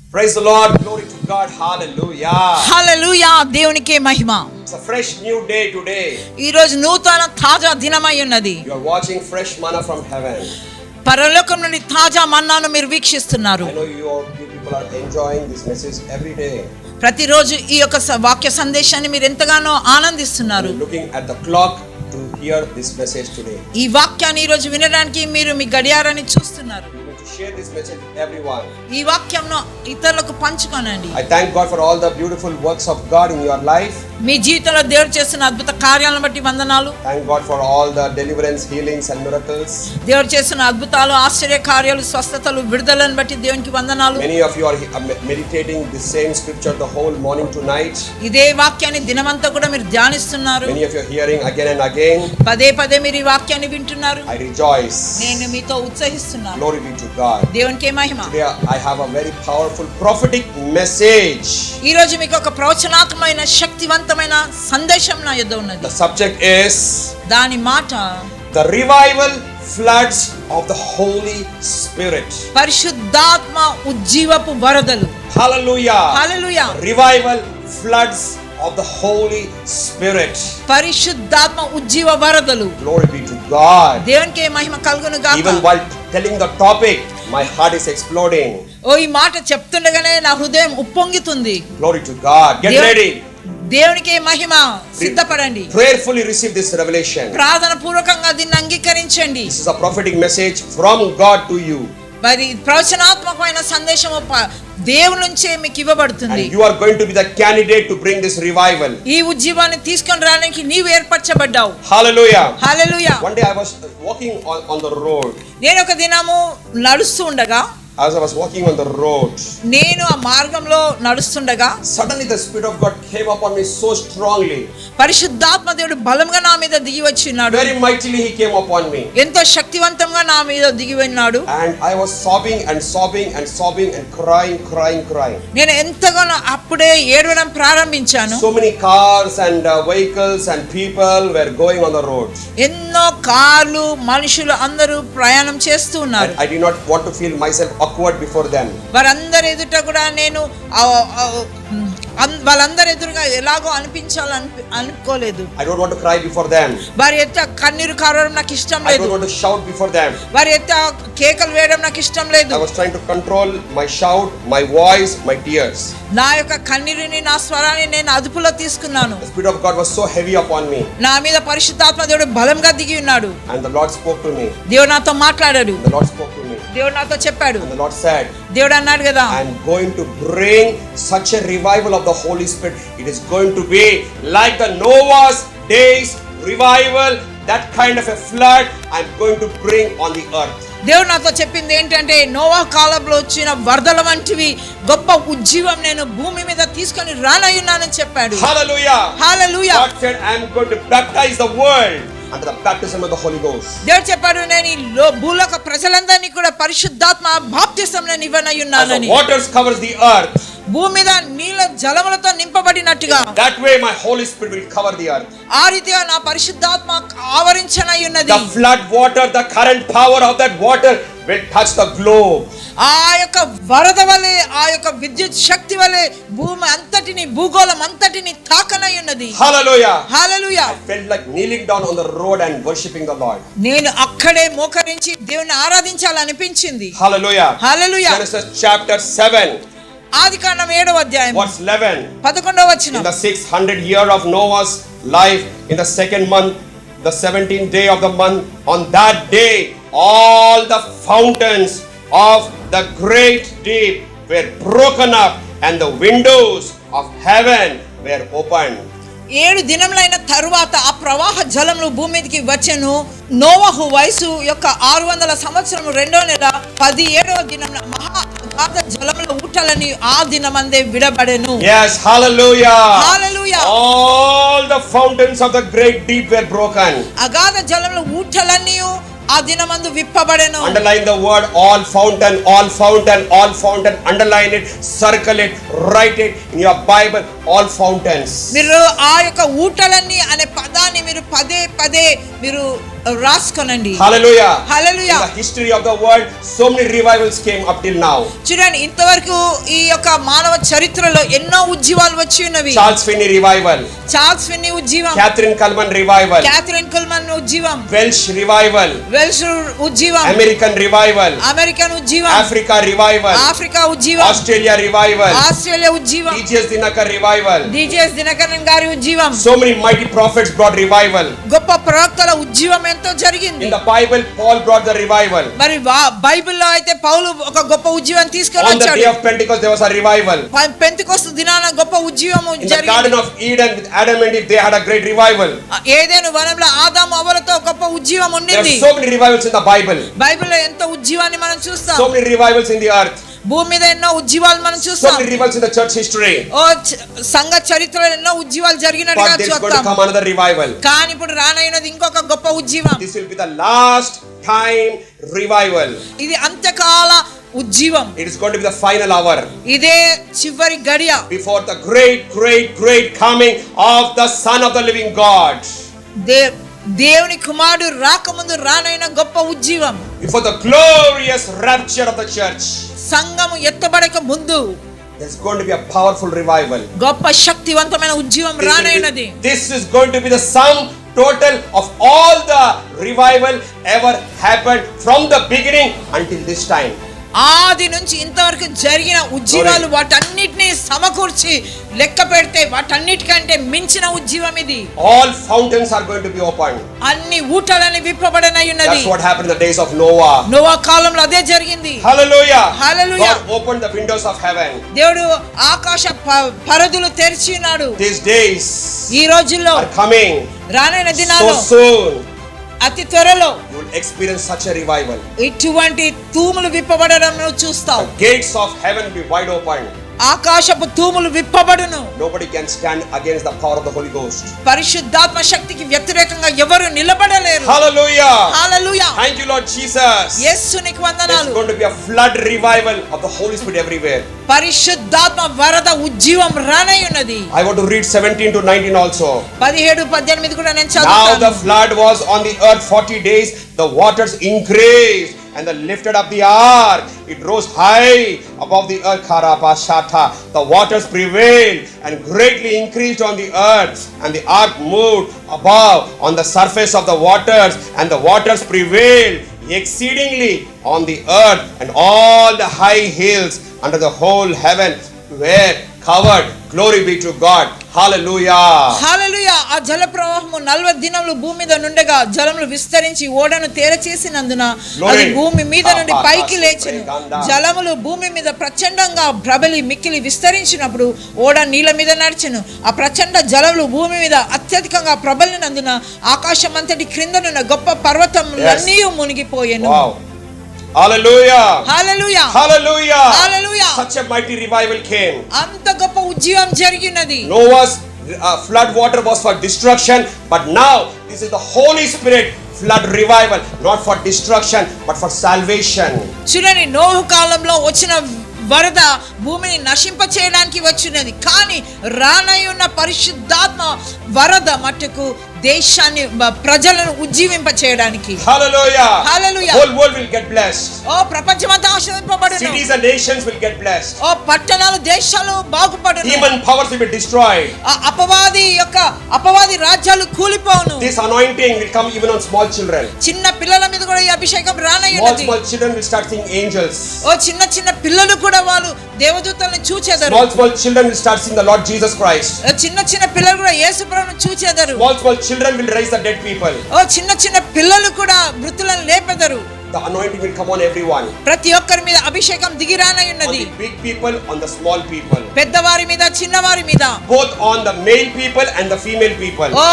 Praise the Lord. Glory to God. Hallelujah. హల్లెలూయా, దేవునికే మహిమ. It's a fresh new day today. ఈ రోజు నూతన తాజా దినమై ఉన్నది. You are watching fresh manna from heaven. పరలోకం నుండి తాజా మన్నాను మీరు వీక్షిస్తున్నారు. I know you people are enjoying this message every day. ప్రతిరోజు ఈ యొక్క వాక్య సందేశాన్ని మీరు ఎంతగానో ఆనందిస్తున్నారు. Looking at the clock to hear this message today. ఈ వాక్యాన్ని ఈ రోజు వినడానికి మీరు మీ గడియారాన్ని చూస్తున్నారు. Share this message with everyone. ఈ వాక్యంను ఇతరులకు పంచుకోనండి. I thank God for all the beautiful works of God in your life. మీ జీవితంలో దేవుడు చేస్తున్న అద్భుత కార్యాలను బట్టి వందనాలు. Thank God for all the deliverance, healings and miracles. దేవుడు చేస్తున్న అద్భుతాలు, ఆశ్చర్య కార్యాలు, స్వస్థతలు, విడుదలను బట్టి దేవునికి వందనాలు. Many of you are meditating the same scripture the whole morning to night. ఇదే వాక్యాన్ని దినమంతా కూడా మీరు ధ్యానిస్తున్నారు. Many of you are hearing again and again. పదే పదే మీరు ఈ వాక్యాన్ని వింటున్నారు. I rejoice. నేను మీతో ఉత్సాహిస్తున్నాను. Glory be to God. దేవునికే మహిమ. Today I have a very powerful prophetic message. ఈ రోజు మీకు ఒక ప్రవచనాత్మకమైన శక్తివంతమైన సందేశం నా యొద్ద ఉన్నది. The subject is దాని మాట the revival floods of the Holy Spirit. పరిశుద్ధాత్మ ఉజ్జీవపు వరదలు. Hallelujah. Hallelujah. Revival floods of the Holy Spirit. పరిశుద్ధాత్మ ఉజ్జీవ వరదలు. Glory be to God. దేవునికే మహిమ కలుగును గాక. Even while telling the topic, my heart is exploding. ఓ ఈ మాట చెప్తుండగానే నా హృదయం ఉప్పొంగుతుంది. Glory to God. Get ready. దేవునికే మహిమ. సిద్ధపడండి. Prayerfully receive this revelation. ప్రార్థన పూర్వకంగా దీన్ని అంగీకరించండి. This is a prophetic message from God to you. మరి ప్రవచనాత్మకమైన సందేశము దేవుని నుంచే మీకు ఇవ్వబడుతుంది. And you are going to be the candidate to bring this revival. ఈ ఉజ్జీవాన్ని తీసుకొని రావడానికి నీవు ఏర్పరచబడ్డావు. Hallelujah. Hallelujah. One day I was walking on the road. నేను ఒక దినము నడుస్తూ ఉండగా, As I was walking on the road, నేను ఆ మార్గంలో నడుస్తుండగా suddenly the Spirit of God came upon me so strongly. పరిశుద్ధాత్మ దేవుడు బలంగా నా మీద దిగి వచ్చినాడు. Very mightily he came upon me. ఎంతో శక్తివంతంగా నా మీద దిగి ఉన్నాడు. And I was sobbing and sobbing and sobbing and crying. నేను ఎంతగానో అప్పుడే ఏడవడం ప్రారంభించాను. So many cars and vehicles and people were going on the road. ఎన్నో కార్లు, మనుషులు అందరూ ప్రయాణం చేస్తూ ఉన్నారు. I did not want to feel myself awkward before them. వారందరి ఎదుట కూడా నేను వాళ్ళందరి ఎదురుగా ఎలాగో అనుకోలేదు. I don't want to cry before them. వారి ఎత్త కన్నీరు కారడం నాకు ఇష్టం I లేదు. don't want to shout before them. వారి ఎత్త కేకలు వేయడం నాకు ఇష్టం లేదు. I was trying to control my shout, my voice, my tears. నా యొక్క కన్నీరుని, నా స్వరాన్ని నేను అదుపులో తీసుకున్నాను. The Spirit of God was so heavy upon me. నా మీద పరిశుద్ధాత్మ దేవుడు బలంగా దిగి ఉన్నాడు. And the Lord spoke to me. దేవుడు నాతో మాట్లాడాడు. The Lord spoke to me. దేవుడు నాతో చెప్పాడు. And the Lord said, దేవుడు అన్నాడు కదా, I am going to bring such a revival of the Holy Spirit. It is going to be like the Noah's days revival. That kind of a flood I am going to bring on the earth. దేవుడు నాతో చెప్పింది ఏంటంటే, Noah కాలంలో వచ్చిన వరదల వంటివి గొప్ప ఉజ్జీవం నేను భూమి మీద తీసుకొని రానయ్యున్నానని చెప్పాడు. Hallelujah. Hallelujah. God said, I am going to baptize the world under the baptism of the Holy Ghost. దేవుడు చెప్పాడు, నేను ఈ భూలోక ప్రజలందరినీ కూడా పరిశుద్ధాత్మ బాప్తిసం నేను ఇవ్వనయ్యున్నానని. As the waters covers the earth, భూమి మీద నీళ్ళ జలములతో నింపబడినట్టుగా, that way my Holy Spirit will cover the earth. ఆ రీతిగా నా పరిశుద్ధాత్మ ఆవరించనయ్యున్నది. The flood water, the current power of that water will touch the globe. ఆ యొక్క వరద వలె, ఆ యొక్క విద్యుత్ శక్తి వలె భూమి అంతటిని, భూగోళం అంతటిని తాకనయ్యున్నది. Hallelujah. Hallelujah. I felt like kneeling down on the road and worshiping the Lord. నేను అక్కడే మోకరించి దేవుని ఆరాధించాలనిపించింది. Hallelujah. హల్లెలూయా. Genesis chapter 7. ఆదికాండం 7వ అధ్యాయం Verse 11. 11వ వచనం. In the 600th year of Noah's life, in the second month, the 17th day of the month, on that day, all the fountains of the great deep were broken up, and the windows of heaven were opened. 7 దినములైన తరువాత ఆ ప్రవాహ జలములు భూమి మీదకి వచ్చెను. నోవహు వయసు యొక్క 600 సంవత్సరము 2వ నెల 17వ దినమున మహా అగాధ జలముల ఊటలని ఆ దినమందే విడబడెను. Yes, hallelujah. Hallelujah. All the fountains of the great deep were broken. అగాధ జలముల ఊటలన్నీ ఆ దినమందు విప్పబడెను. Underline the word all fountain, all fountain, all fountain. Underline it, circle it, write it in your Bible, all fountains. మీరు ఆ యొక్క ఊటలన్నీ అనే పదాన్ని మీరు పదే పదే మీరు రాసుకోనండి. Hallelujah. Hallelujah. In the history of the world, so many revivals came up till now. చూడండి, ఇంతవరకు ఈ యొక్క మానవ చరిత్రలో ఎన్నో ఉజ్జీవాలు వచ్చి ఉన్నవి. Charles Finney revival, Charles Finney ఉజ్జీవం, Catherine Kuhlman revival, Catherine Kuhlman ఉజ్జీవం, Welsh revival, వెల్ష్ ఉజ్జీవం, American revival, అమెరికన్ ఉజ్జీవం, Africa revival, ఆఫ్రికా ఉజ్జీవం, Australia revival, ఆస్ట్రేలియా ఉజ్జీవం, D.J.S. Dinakar revival. డిజెస్ దినకరన్ గారి ఉజ్జీవం. So many mighty prophets brought revival. గొప్ప ప్రవక్తల ఉజ్జీవం ఎంతో జరిగింది. In the Bible, Paul brought the revival. మరి బైబిల్లో అయితే పౌలు ఒక గొప్ప ఉజ్జీవం తీసుకొని On the వచ్చాడు. day of Pentecost, there was a revival. Pentecost దినాన గొప్ప ఉజ్జీవం In the జరిగింది. Garden of Eden with Adam and Eve, they had a great revival. ఏదెను వనంలో ఆదాము అవ్వలతో గొప్ప ఉజ్జీవం There ఉండింది. are so many revivals in the Bible. బైబిల్లో ఎంతో ఉజ్జీవాన్ని మనం చూస్తాం. So many revivals in the earth. భూమి మీద ఎన్నో ఉజ్జీవాలు మనం So చూస్తాం. many revivals in the church history. సంఘ చరిత్రలో ఎన్నో ఉజ్జీవాలు జరిగినట్టుగా But there is going to చూస్తాం. come another revival. కానీ ఇప్పుడు రానైనది ఇంకొక గొప్ప ఉజ్జీవం. This will be the last time revival. ఇది అంత్యకాల ఉజ్జీవం. It is going to be the final hour. ఇదే చివరి గడియ. Before the great coming of the Son of the living God. దేవుని కుమారుడు రాకముందు రానైన గొప్ప ఉజ్జీవం. Before the glorious rapture of the church. సంఘము ఎత్తబడక ముందు there's going to be a powerful revival. గొప్ప శక్తివంతమైన ఉజ్జీవం రానైనది. This is going to be the sum total of all the revival ever happened from the beginning until this time. ఆది నుంచి ఇంతవరకు జరిగిన ఉజ్జీవాలు వాటన్నిటిని సమకూర్చి లెక్క పెడితే వాటన్నిటికంటే మించిన ఉజ్జీవం ఇది. All fountains are going to be opened. అన్ని ఊటలని విప్పబడనయున్నది. That's what happened in the days of Noah. Noah కాలంలో అదే జరిగింది. Hallelujah. Hallelujah. God opened the windows of heaven. దేవుడు ఆకాశ పరదులు తెరిచి ఉన్నాడు. These days ఈ రోజుల్లో are coming. రానైన దినాల్లో so soon అతి త్వరలో you will experience such a revival. ఇటువంటి తూములు విప్పబడడం నువ్వు చూస్తావు. The gates of heaven will be wide open. ఆకాశపు తూములు విప్పబడును. Nobody can stand against the power of the Holy Ghost. పరిశుద్ధాత్మ శక్తికి వ్యతిరేకంగా ఎవరు నిలబడలేరు. Hallelujah. Hallelujah. Thank you Lord Jesus. యేసునికి వందనాలు. There's going to be a flood revival of the Holy Spirit everywhere. పరిశుద్ధాత్మ వరద ఉజ్జీవం రానయ్యున్నది. I want to read 17 to 19 also. 17-18 కూడా నేను Now చదువుతాను. the flood was on the earth 40 days. The waters increased and they lifted up the ark. It rose high above the earth. Karapashata. The waters prevailed and greatly increased on the earth, and the ark moved above on the surface of the waters, and the waters prevailed exceedingly on the earth, and all the high hills under the whole heaven were covered. Glory be to God. Hallelujah. హల్లెలూయా. ఆ జల ప్రవాహము 40 దినములు భూమి మీద నుండగా జలములు విస్తరించి ఓడను తేరచేసినందున అది భూమి మీద నుండి పైకి లేచెను. జలములు భూమి మీద ప్రచండంగా ప్రబలి మిక్కిలి విస్తరించినప్పుడు ఓడ నీళ్ళ మీద నడిచెను. ఆ ప్రచండ జలములు భూమి మీద అత్యధికంగా ప్రబలినందున ఆకాశమంతటి క్రిందనున్న గొప్ప పర్వతములన్నీ మునిగిపోయెను. Hallelujah. Hallelujah. Hallelujah. Hallelujah. Such a mighty revival came. అంత గొప్ప ఉజ్జీవం జరిగినది. Noah's flood water was for destruction, but now this is the Holy Spirit flood revival, not for destruction but for salvation. చూడండి, నోహు కాలంలో వచ్చిన వరద భూమిని నశింప చేయడానికి వచ్చినది, కానీ రానయ్యున్న పరిశుద్ధాత్మ వరద మట్టుకు దేశాన్ని ప్రజలను ఉజ్జీవింప చేయడానికి. Hallelujah. Hallelujah. Whole world will get blessed. ఓ ప్రపంచమంతా ఆశీర్వదింపబడును. Cities and nations will get blessed. ఓ పట్టణాలు దేశాలు బాగుపడును. Demon powers will be destroyed. అపవాది రాజ్యాలు కూలిపోవును. This anointing will come even on small children. చిన్న పిల్లల మీద కూడా ఈ అభిషేకం రానయ్యున్నది. Small children will start seeing angels. ఓ చిన్న పిల్లలు కూడా వాళ్ళు దేవదూతలను చూచెదరు. Small children will start seeing the Lord Jesus Christ. చిన్న పిల్లలు కూడా యేసు ప్రభువును చూచెదరు. Small children will raise the dead people. ఓ చిన్న పిల్లలు కూడా మృతులను లేపెదరు. The anointing will come on everyone. ప్రతి ఒక్కరి మీద అభిషేకం దిగిరానయ్యున్నది. On the big people, on the small people. పెద్దవారి మీద చిన్నవారి మీద. Both on the male people and the female people. ఓ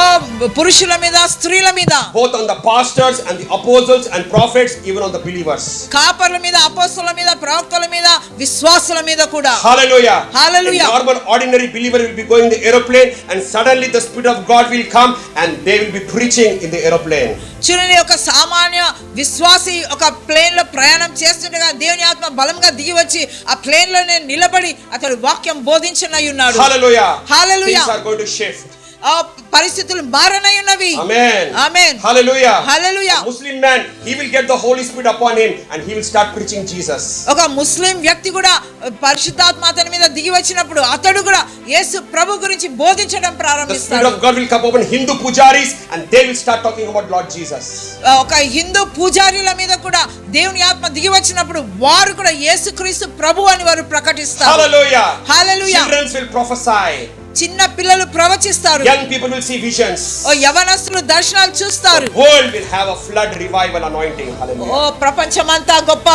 పురుషుల మీద స్త్రీల మీద. Both on the pastors and the apostles and prophets, even on the believers. కాపర్ల మీద, అపోస్తలుల మీద, ప్రవక్తల మీద, విశ్వాసుల మీద కూడా. Hallelujah. Hallelujah. A normal ordinary believer will be going in the aeroplane, and suddenly the Spirit of God will come and they will be preaching in the aeroplane. చూడండి, ఒక సామాన్య విశ్వాసి ఒక ప్లేన్ లో ప్రయాణం చేస్తుండగా దేవుని ఆత్మ బలంగా దిగి వచ్చి ఆ ప్లేన్ లోనే నిలబడి అతడు వాక్యం బోధించనయ్యున్నాడు. Hallelujah. Hallelujah. Things are going to shift. ఆ పరిస్థితులు మారనై ఉన్నవి. Amen. Amen. Hallelujah. Hallelujah. A Muslim man, he will get the Holy Spirit upon him and he will start preaching Jesus. ఒక ముస్లిం వ్యక్తి కూడా పరిశుద్ధాత్మ అతని మీద దిగి వచ్చినప్పుడు అతడు కూడా యేసు ప్రభు గురించి బోధించడం The Spirit ప్రారంభిస్తాడు. of God will come upon Hindu pujaris and they will start talking about Lord Jesus. ఒక హిందూ పూజారుల మీద కూడా దేవుని ఆత్మ దిగి వచ్చినప్పుడు వారు కూడా యేసుక్రీస్తు ప్రభు అని వారు ప్రకటిస్తారు. Hallelujah. Hallelujah. Children will prophesy. చిన్న పిల్లలు ప్రవచిస్తారు. Young people will see visions. ఓ యవనస్తులు దర్శనాలు చూస్తారు. The world will have a flood revival anointing. Hallelujah. ఓ ప్రపంచమంతా గొప్ప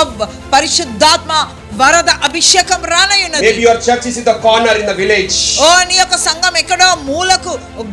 పరిశుద్ధాత్మ వరద అభిషేకం రానయ్యున్నది. Maybe your church is in the corner in the village. ఓ నీ యొక్క సంఘం ఎక్కడో మూలకు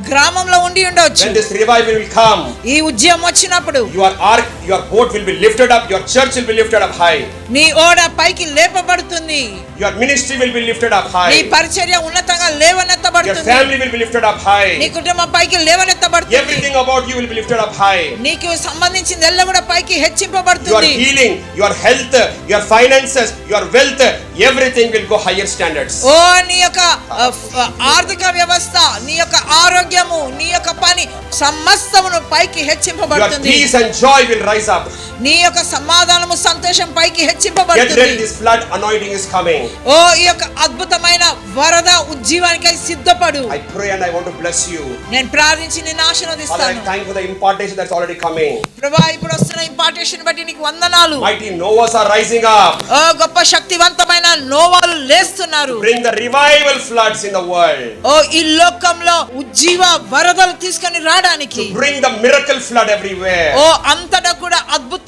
గ్రామంలో ఉండి ఉండొచ్చు. When this revival will come, ఈ ఉద్యమం వచ్చినప్పుడు your ark, your boat will be lifted up, your church will be lifted up high. నీ ఓడ పైకి లేపబడుతుంది. Your ministry will be lifted up నీ high. పరిచర్య ఉన్నతంగా Your లేవనెత్తబడుతుంది. family will be lifted up high. నీ కుటుంబం పైకి లేవనెత్తబడుతుంది. Everything about you will be lifted up high. నీకు సంబంధించింది ఎల్ల కూడా పైకి Your హెచ్చింపబడుతుంది. healing, your health, your finances, your wealth, everything will go higher standards. ఓ నీ యొక్క ఆర్థిక వ్యవస్థ, నీ యొక్క ఆరోగ్యము, నీ యొక్క పని సమస్తమును పైకి Your హెచ్చింపబడుతుంది. peace and joy will rise up. నీ యొక్క సమాధానము సంతోషం పైకి Get హెచ్చింపబడుతుంది. ready, this flood anointing is coming. ఓ ఈ యొక్క అద్భుతమైన వరద ఉజ్జీవానికై సిద్ధపడు. I pray and I want to bless you. నేను ప్రార్థించి నిన్ను Father, I ఆశీర్వదిస్తాను. thank you for the impartation that's already coming. ప్రభువా ఇప్పుడు వస్తున్న ఇంపార్టేషన్ బట్టి నీకు వందనాలు. Mighty Noahs are rising up. ఓ గొప్ప శక్తివంతమైన నోవాలు లేస్తున్నారు. Bring the revival floods in the world. ఓ ఈ లోకంలో ఉజ్జీవ వరదలు తీసుకొని రావడానికి, Bring the miracle flood everywhere. ఓ అంతటా కూడా అద్భుతాలు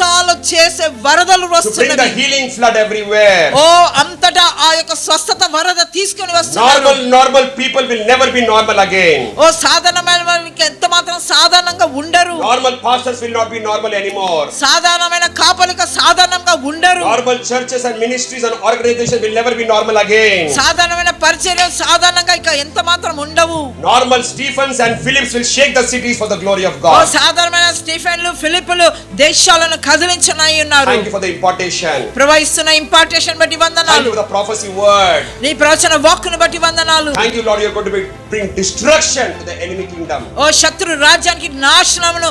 చేసే వరదలు To bring the వస్తున్నవి. healing flood everywhere. ఓ అంతటా ఆ యొక్క స్వస్థత వరద తీసుకొని వస్తున్నారు. Normal people will never be normal again. ఓ సాధారణమైన వారికి ఎంత మాత్రం సాధారణంగా ఉండరు. Normal pastors will not be normal anymore. సాధారణమైన కాపలిక సాధారణంగా ఉండరు. Normal churches and ministries and organizations will never be normal again. సాధారణమైన పరిచర్యలు సాధారణంగా ఇక ఎంత మాత్రం ఉండవు. Normal Stephens and Philips will shake the cities for the glory of oh God. సాధారణమైన స్టీఫెన్లు ఫిలిప్పులు దేశాలను కదిలించనై ఉన్నారు. Thank you for the impartation. ప్రవహిస్తున్న ఇంపార్టేషన్ బట్టి Thank వందనాలు. you for the prophecy word. నీ ప్రవచన వాక్కును బట్టి వందనాలు. Thank you, Lord, you are going to bring destruction to the enemy kingdom. ఓ శత్రు రాజ్యానికి నాశనమును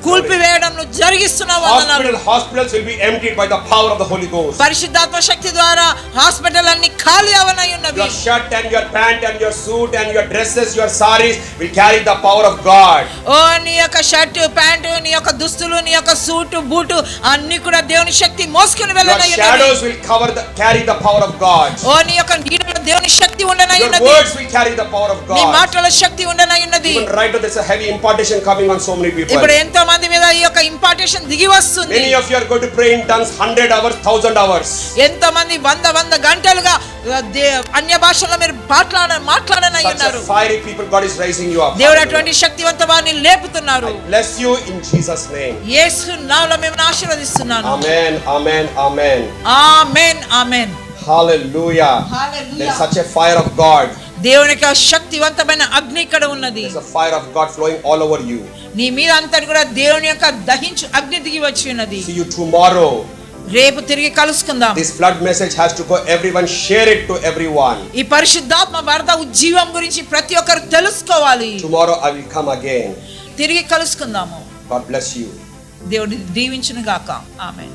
కూల్పివేయడంను జరిగిస్తున్న వందనాలు. Hospitals will be emptied by the power of the Holy Ghost. పరిశుద్ధాత్మ శక్తి ద్వారా హాస్పిటల్ అన్ని ఖాళీ అవనై ఉన్నవి. Your shirt and your pant and your suit and your dresses, your saris will carry the power of God. ఓ నీ యొక్క shirt pant, నీ యొక్క దుస్తులు, నీ యొక్క సూటు బూటు అన్ని కూడా దేవుని శక్తి మోసుకొని Your వెళ్ళనై ఉన్నవి. shadows will carry the power of God. ఓ నీ యొక్క నీడలో దేవుని శక్తి ఉండనై Your ఉన్నది. words will carry the power of నీ God. మాటల శక్తి ఉండనై ఉన్నది. Even right now there's a heavy impartation coming on so many people. ఇప్పుడు ఎంతో మంది మీద ఈ యొక్క ఇంపార్టేషన్ దిగి వస్తుంది. Many of you are going to pray in tongues 100 hours, 1000 hours. ఎంతో మంది వంద గంటలుగా అన్య భాషల్లో మీరు మాట్లాడనై Such ఉన్నారు. a fiery people, God is raising you up. దేవుడు అటువంటి శక్తివంత వారిని లేపుతున్నారు. I bless you in Jesus' name. యేసు నామములో మిమ్మల్ని ఆశీర్వదిస్తున్నాను. Amen, amen, amen. Amen amen. Hallelujah. Hallelujah. There's such a fire of God. దేవుని యొక్క శక్తివంతమైన అగ్ని ఇక్కడ ఉన్నది. There's a fire of God flowing all over you. నీ మీద అంతా కూడా దేవుని యొక్క దహించు అగ్ని దిగి వచ్చి ఉన్నది. See you tomorrow. రేపు తిరిగి కలుసుకుందాం. This flood message has to go. Everyone share it to everyone. ఈ పరిశుద్ధాత్మ వరద ఉజ్జీవం గురించి ప్రతి ఒక్కరు తెలుసుకోవాలి. Tomorrow I will come again. తిరిగి కలుసుకుందాము. God bless you. దేవుడు దీవించును గాక. ఆమేన్.